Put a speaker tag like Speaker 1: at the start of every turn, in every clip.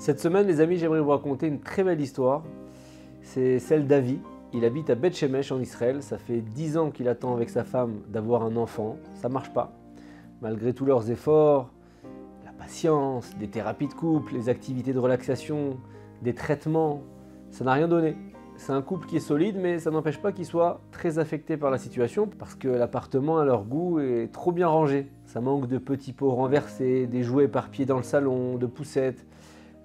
Speaker 1: Cette semaine, les amis, j'aimerais vous raconter une très belle histoire. C'est celle d'Avi. Il habite à Beth Shemesh en Israël. Ça fait 10 ans qu'il attend avec sa femme d'avoir un enfant. Ça ne marche pas. Malgré tous leurs efforts, la patience, des thérapies de couple, les activités de relaxation, des traitements, ça n'a rien donné. C'est un couple qui est solide, mais ça n'empêche pas qu'il soit très affecté par la situation parce que l'appartement à leur goût est trop bien rangé. Ça manque de petits pots renversés, des jouets éparpillés dans le salon, de poussettes.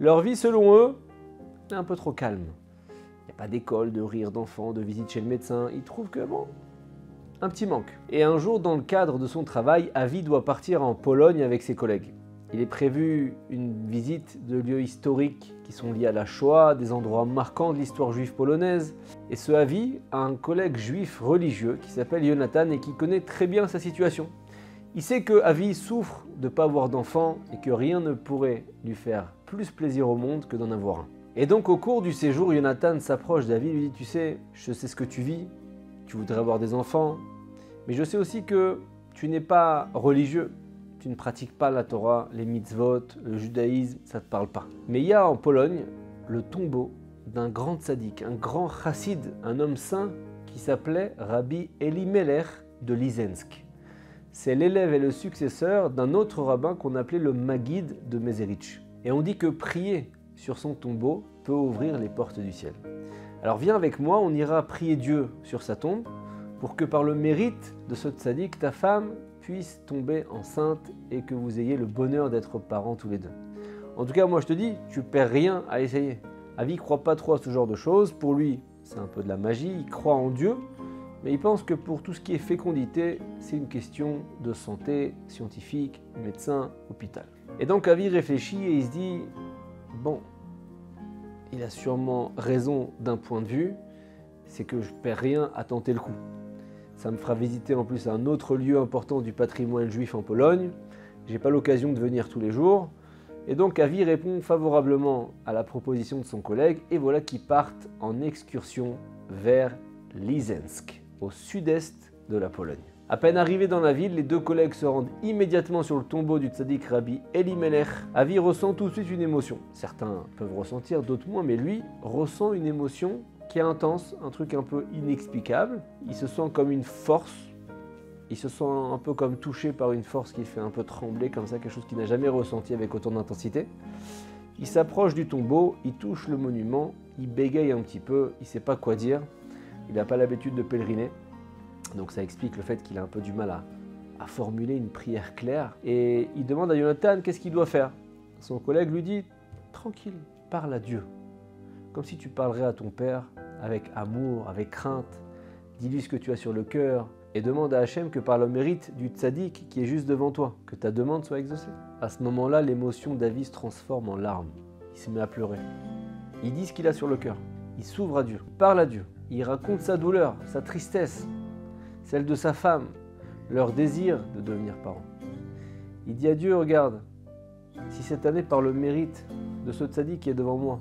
Speaker 1: Leur vie, selon eux, est un peu trop calme. Il n'y a pas d'école, de rire d'enfants, de visite chez le médecin. Ils trouvent que, bon, un petit manque. Et un jour, dans le cadre de son travail, Avi doit partir en Pologne avec ses collègues. Il est prévu une visite de lieux historiques qui sont liés à la Shoah, des endroits marquants de l'histoire juive polonaise. Et ce Avi a un collègue juif religieux qui s'appelle Jonathan et qui connaît très bien sa situation. Il sait que Avi souffre de ne pas avoir d'enfant et que rien ne pourrait lui faire plus plaisir au monde que d'en avoir un. Et donc au cours du séjour, Jonathan s'approche d'Avi et lui dit « Tu sais, je sais ce que tu vis, tu voudrais avoir des enfants, mais je sais aussi que tu n'es pas religieux. Tu ne pratiques pas la Torah, les mitzvot, le judaïsme, ça ne te parle pas. Mais il y a en Pologne le tombeau d'un grand tzaddik, un grand chassid, un homme saint qui s'appelait Rabbi Elimelech de Lizensk. C'est l'élève et le successeur d'un autre rabbin qu'on appelait le Maguid de Mezerich. Et on dit que prier sur son tombeau peut ouvrir les portes du ciel. Alors viens avec moi, on ira prier Dieu sur sa tombe pour que par le mérite de ce tzaddik, ta femme puisse tomber enceinte et que vous ayez le bonheur d'être parents tous les deux. En tout cas, moi je te dis, tu perds rien à essayer. Avi ne croit pas trop à ce genre de choses. Pour lui, c'est un peu de la magie. Il croit en Dieu, mais il pense que pour tout ce qui est fécondité, c'est une question de santé scientifique, médecin, hôpital. Et donc Avi réfléchit et il se dit, bon, il a sûrement raison d'un point de vue, c'est que je perds rien à tenter le coup. Ça me fera visiter en plus un autre lieu important du patrimoine juif en Pologne. J'ai pas l'occasion de venir tous les jours. Et donc Avi répond favorablement à la proposition de son collègue et voilà qu'ils partent en excursion vers Lizensk, au sud-est de la Pologne. À peine arrivés dans la ville, les deux collègues se rendent immédiatement sur le tombeau du tzaddik Rabbi Elimelech. Avi ressent tout de suite une émotion. Certains peuvent ressentir, d'autres moins, mais lui ressent une émotion qui est intense, un truc un peu inexplicable. Il se sent comme une force, il se sent un peu comme touché par une force qui le fait un peu trembler, comme ça, quelque chose qu'il n'a jamais ressenti avec autant d'intensité. Il s'approche du tombeau, il touche le monument, il bégaye un petit peu, il ne sait pas quoi dire, il n'a pas l'habitude de pèleriner, donc ça explique le fait qu'il a un peu du mal à formuler une prière claire. Et il demande à Jonathan qu'est-ce qu'il doit faire. Son collègue lui dit « Tranquille, parle à Dieu ». Comme si tu parlerais à ton père, avec amour, avec crainte. Dis-lui ce que tu as sur le cœur et demande à Hachem que par le mérite du tzaddik qui est juste devant toi, que ta demande soit exaucée. À ce moment-là, l'émotion d'Avi se transforme en larmes. Il se met à pleurer. Il dit ce qu'il a sur le cœur. Il s'ouvre à Dieu, il parle à Dieu. Il raconte sa douleur, sa tristesse, celle de sa femme, leur désir de devenir parents. Il dit à Dieu, regarde, si cette année par le mérite de ce tzaddik qui est devant moi,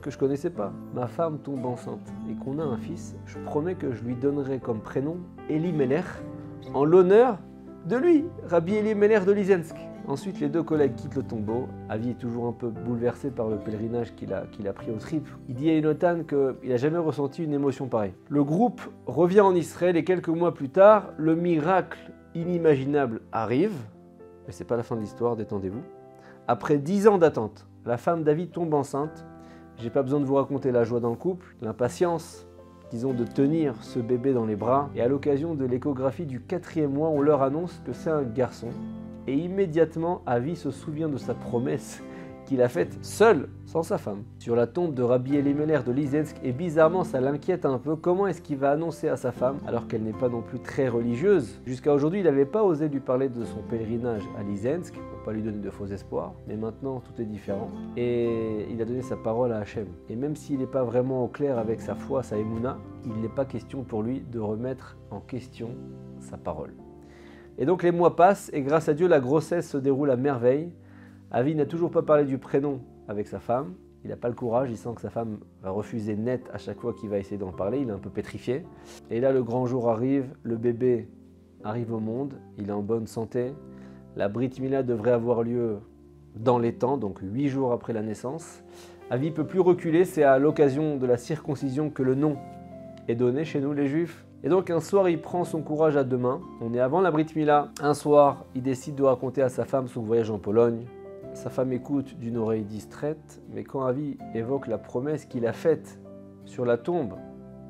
Speaker 1: que je ne connaissais pas, ma femme tombe enceinte et qu'on a un fils, je promets que je lui donnerai comme prénom Elimelech en l'honneur de lui, Rabbi Elimelech de Lizensk. Ensuite, les deux collègues quittent le tombeau. Avi est toujours un peu bouleversé par le pèlerinage qu'il a pris aux tripes. Il dit à Jonathan qu'il n'a jamais ressenti une émotion pareille. Le groupe revient en Israël et quelques mois plus tard, le miracle inimaginable arrive. Mais ce n'est pas la fin de l'histoire, détendez-vous. Après 10 ans d'attente, la femme d'Avi tombe enceinte. J'ai pas besoin de vous raconter la joie dans le couple, l'impatience, disons, de tenir ce bébé dans les bras. Et à l'occasion de l'échographie du 4e mois, on leur annonce que c'est un garçon. Et immédiatement, Avi se souvient de sa promesse qu'il a faite seul, sans sa femme, sur la tombe de Rabbi Elimelech de Lizensk. Et bizarrement, ça l'inquiète un peu. Comment est-ce qu'il va annoncer à sa femme, alors qu'elle n'est pas non plus très religieuse? Jusqu'à aujourd'hui, il n'avait pas osé lui parler de son pèlerinage à Lizensk, pour pas lui donner de faux espoirs. Mais maintenant, tout est différent. Et il a donné sa parole à Hachem. Et même s'il n'est pas vraiment au clair avec sa foi, sa émouna, il n'est pas question pour lui de remettre en question sa parole. Et donc les mois passent, et grâce à Dieu, la grossesse se déroule à merveille. Avi n'a toujours pas parlé du prénom avec sa femme. Il n'a pas le courage, il sent que sa femme va refuser net à chaque fois qu'il va essayer d'en parler. Il est un peu pétrifié. Et là, le grand jour arrive, le bébé arrive au monde, il est en bonne santé. La Brit Mila devrait avoir lieu dans les temps, donc 8 jours après la naissance. Avi ne peut plus reculer, c'est à l'occasion de la circoncision que le nom est donné chez nous les Juifs. Et donc un soir, il prend son courage à deux mains. On est avant la Brit Mila. Un soir, il décide de raconter à sa femme son voyage en Pologne. Sa femme écoute d'une oreille distraite, mais quand Avi évoque la promesse qu'il a faite sur la tombe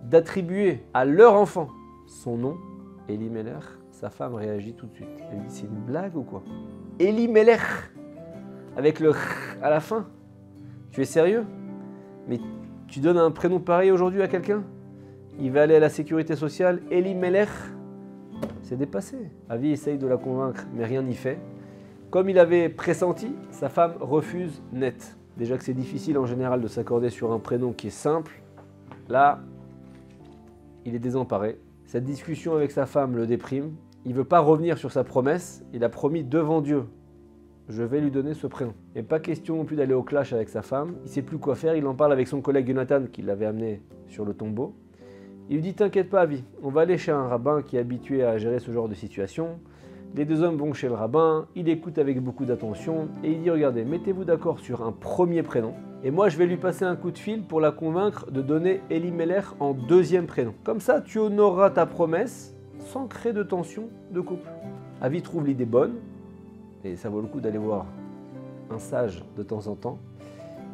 Speaker 1: d'attribuer à leur enfant son nom, Elimelech, sa femme réagit tout de suite. Elle dit, c'est une blague ou quoi? Elimelech, avec le à la fin. Tu es sérieux? Mais tu donnes un prénom pareil aujourd'hui à quelqu'un? Il va aller à la sécurité sociale, Elimelech. C'est dépassé. Avi essaye de la convaincre, mais rien n'y fait. Comme il avait pressenti, sa femme refuse net. Déjà que c'est difficile en général de s'accorder sur un prénom qui est simple. Là, il est désemparé. Cette discussion avec sa femme le déprime. Il ne veut pas revenir sur sa promesse. Il a promis devant Dieu, je vais lui donner ce prénom. Et pas question non plus d'aller au clash avec sa femme. Il ne sait plus quoi faire. Il en parle avec son collègue Jonathan qui l'avait amené sur le tombeau. Il lui dit, t'inquiète pas, Avi, on va aller chez un rabbin qui est habitué à gérer ce genre de situation. Les deux hommes vont chez le rabbin, il écoute avec beaucoup d'attention et il dit, regardez, mettez-vous d'accord sur un premier prénom et moi je vais lui passer un coup de fil pour la convaincre de donner Elimelech en deuxième prénom. Comme ça, tu honoreras ta promesse sans créer de tension de couple. Avi trouve l'idée bonne et ça vaut le coup d'aller voir un sage de temps en temps.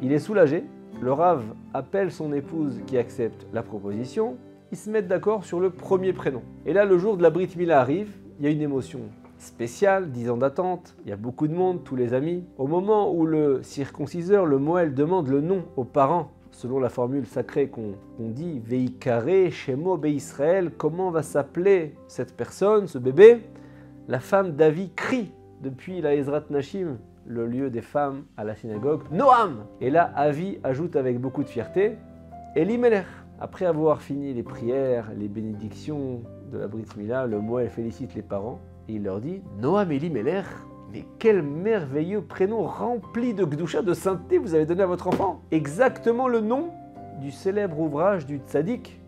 Speaker 1: Il est soulagé, le Rav appelle son épouse qui accepte la proposition, ils se mettent d'accord sur le premier prénom. Et là, le jour de la Brit Mila arrive, il y a une émotion spéciale, 10 ans d'attente, il y a beaucoup de monde, tous les amis. Au moment où le circonciseur, le Moël, demande le nom aux parents, selon la formule sacrée qu'on dit, Veikare, Shemo, Be-Israël, comment va s'appeler cette personne, ce bébé? La femme d'Avi crie depuis la Ezrat Nashim, le lieu des femmes à la synagogue, Noam! Et là, Avi ajoute avec beaucoup de fierté, Elimelech. Après avoir fini les prières, les bénédictions de la Brit Mila, le Moël félicite les parents et il leur dit « Noam Elimelech, mais quel merveilleux prénom rempli de Gdusha, de sainteté vous avez donné à votre enfant !» Exactement le nom du célèbre ouvrage du tzaddik,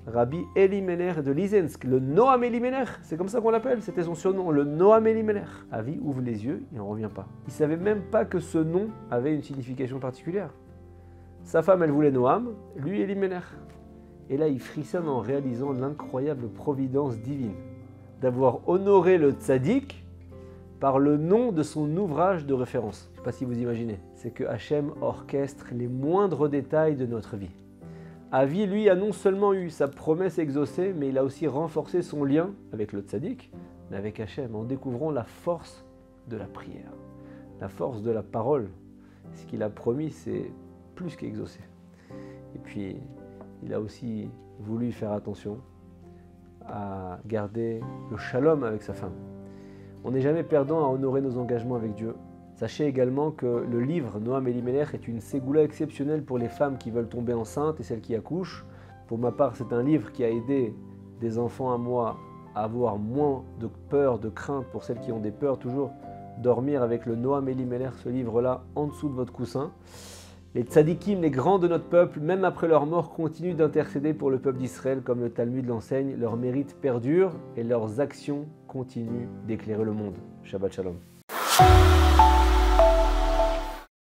Speaker 1: Rabbi Elimelech de Lizensk, le Noam Elimelech, c'est comme ça qu'on l'appelle, c'était son surnom, le Noam Elimelech. Avi ouvre les yeux, il n'en revient pas. Il ne savait même pas que ce nom avait une signification particulière. Sa femme, elle voulait Noam, lui Elimelech. Et là, il frissonne en réalisant l'incroyable providence divine d'avoir honoré le tzaddik par le nom de son ouvrage de référence. Je ne sais pas si vous imaginez. C'est que Hachem orchestre les moindres détails de notre vie. Avi, lui, a non seulement eu sa promesse exaucée, mais il a aussi renforcé son lien avec le tzaddik, mais avec Hachem, en découvrant la force de la prière, la force de la parole. Ce qu'il a promis, c'est plus qu'exaucé. Et puis, il a aussi voulu faire attention à garder le shalom avec sa femme. On n'est jamais perdant à honorer nos engagements avec Dieu. Sachez également que le livre Noam Elimelech est une ségoula exceptionnelle pour les femmes qui veulent tomber enceintes et celles qui accouchent. Pour ma part, c'est un livre qui a aidé des enfants à moi à avoir moins de peur, de crainte pour celles qui ont des peurs. Toujours dormir avec le Noam Elimelech, ce livre-là, en dessous de votre coussin. Les tzadikim, les grands de notre peuple, même après leur mort, continuent d'intercéder pour le peuple d'Israël, comme le Talmud l'enseigne. Leur mérite perdure et leurs actions continuent d'éclairer le monde. Shabbat Shalom.